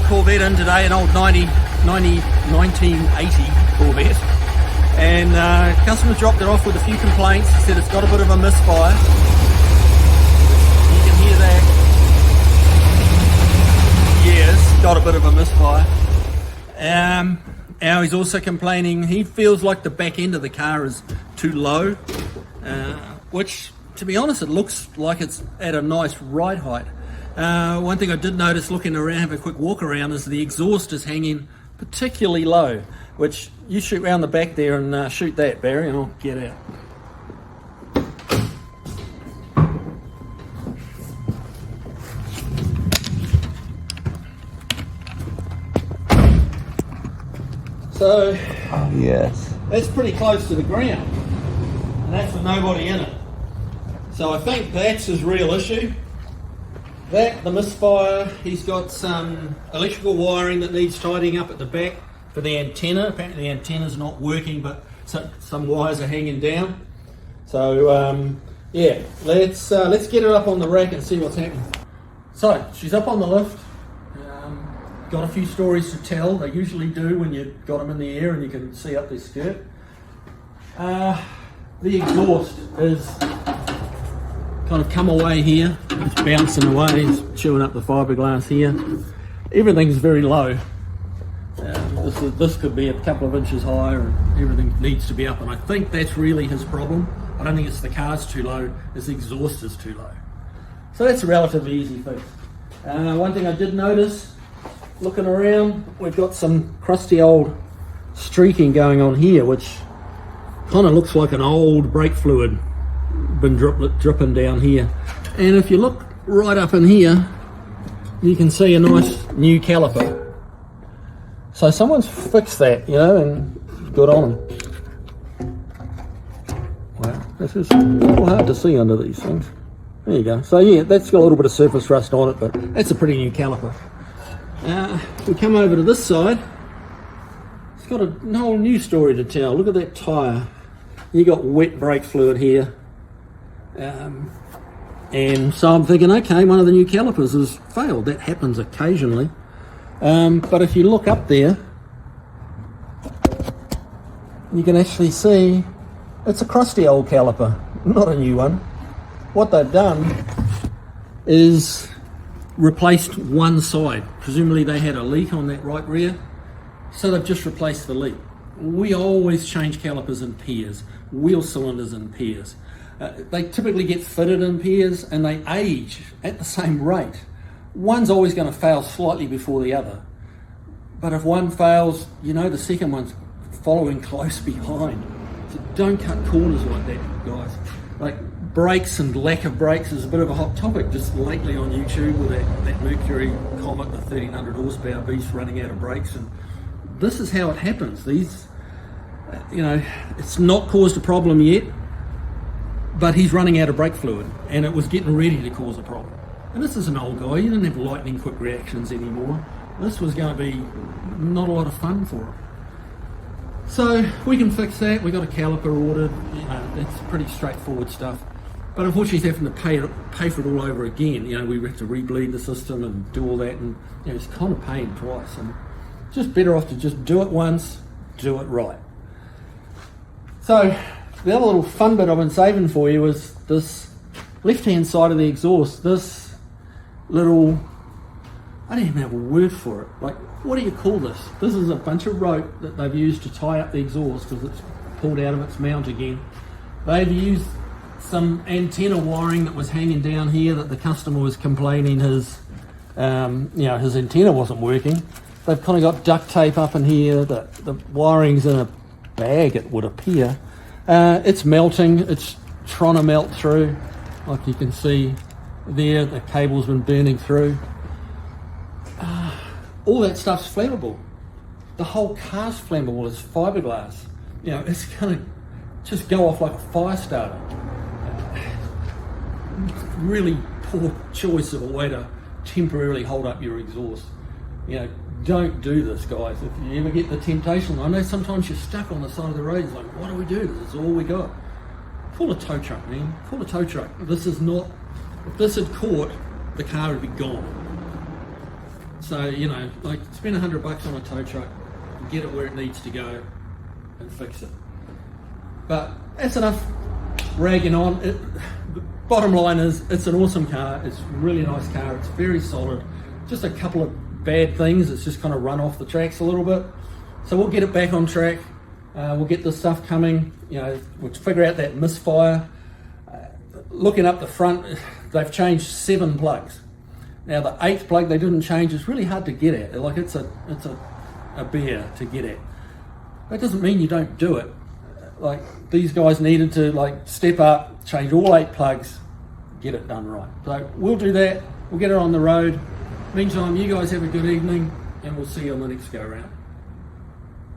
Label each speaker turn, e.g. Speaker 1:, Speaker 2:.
Speaker 1: Corvette in today, an old 1980 Corvette, and customer dropped it off with a few complaints. He said it's got a bit of a misfire. You can hear that. Yes, got a bit of a misfire. Now he's also complaining he feels like the back end of the car is too low, which, to be honest, it looks like it's at a nice ride height. One thing I did notice looking around, have a quick walk around, is the exhaust is hanging particularly low, which you shoot round the back there and shoot that, Barry, and I'll get out. So,
Speaker 2: yes,
Speaker 1: that's pretty close to the ground, and that's with nobody in it. So I think that's his real issue. That, the misfire, he's got some electrical wiring that needs tidying up at the back for the antenna. Apparently the antenna's not working, but some wires are hanging down. So yeah, let's get her up on the rack and see what's happening. So she's up on the lift. Got a few stories to tell. They usually do when you've got them in the air and you can see up their skirt. The exhaust is kind of come away here. It's bouncing away, it's chewing up the fiberglass here. Everything's very low. This could be a couple of inches higher, and everything needs to be up, and I think that's really his problem. I don't think it's the car's too low, it's the exhaust is too low. So that's a relatively easy fix. One thing I did notice, looking around, we've got some crusty old streaking going on here, which kind of looks like an old brake fluid been dripping down here. And if you look right up in here, you can see a nice new caliper. So someone's fixed that, you know, and good on them. Wow, this is a little hard to see under these things. There you go. So yeah, that's got a little bit of surface rust on it, but that's a pretty new caliper. If we come over to this side, it's got a whole new story to tell. Look at that tyre. You got wet brake fluid here. And so I'm thinking, okay, one of the new calipers has failed. That happens occasionally. But if you look up there, you can actually see it's a crusty old caliper, not a new one. What they've done is replaced one side. Presumably they had a leak on that right rear, so they've just replaced the leak. We always change calipers in pairs, wheel cylinders in pairs. They typically get fitted in pairs and they age at the same rate. One's always going to fail slightly before the other. But if one fails, you know the second one's following close behind. So don't cut corners like that, guys. Like brakes and lack of brakes is a bit of a hot topic just lately on YouTube with that Mercury Comet, the 1300 horsepower beast running out of brakes. And this is how it happens. These, you know, it's not caused a problem yet, but he's running out of brake fluid and it was getting ready to cause a problem. And this is an old guy, you didn't have lightning quick reactions anymore. This was going to be not a lot of fun for him. So we can fix that. We got a caliper ordered, you know, it's pretty straightforward stuff. But unfortunately he's having to pay for it all over again. You know, we have to rebleed the system and do all that, and you know, it's kind of paying twice. And just better off to just do it once, do it right. So the other little fun bit I've been saving for you is this left-hand side of the exhaust, this little, I don't even have a word for it. Like, what do you call this? This is a bunch of rope that they've used to tie up the exhaust because it's pulled out of its mount again. They've used some antenna wiring that was hanging down here that the customer was complaining his antenna wasn't working. They've kind of got duct tape up in here. The wiring's in a bag, it would appear. It's melting, it's trying to melt through. Like you can see there, the cable's been burning through. All that stuff's flammable. The whole car's flammable, it's fiberglass. You know, it's gonna just go off like a fire starter. Really poor choice of a way to temporarily hold up your exhaust. You know, don't do this, guys. If you ever get the temptation, I know sometimes you're stuck on the side of the road, it's like, what do we do? This is all we got. Call a tow truck, man. Call a tow truck. This is not, if this had caught, the car would be gone. So, you know, like spend $100 on a tow truck, get it where it needs to go and fix it. But that's enough ragging on. The bottom line is, it's an awesome car. It's a really nice car. It's very solid. Just a couple of bad things. It's just kind of run off the tracks a little bit. So we'll get it back on track. We'll get this stuff coming. You know, we'll figure out that misfire. Looking up the front, they've changed 7 plugs. Now the 8th plug they didn't change. It's really hard to get at. Like it's a bear to get at. That doesn't mean you don't do it. Like these guys needed to like step up, change all 8 plugs, get it done right. So we'll do that. We'll get it on the road. Meantime, you guys have a good evening, and we'll see you on the next go round.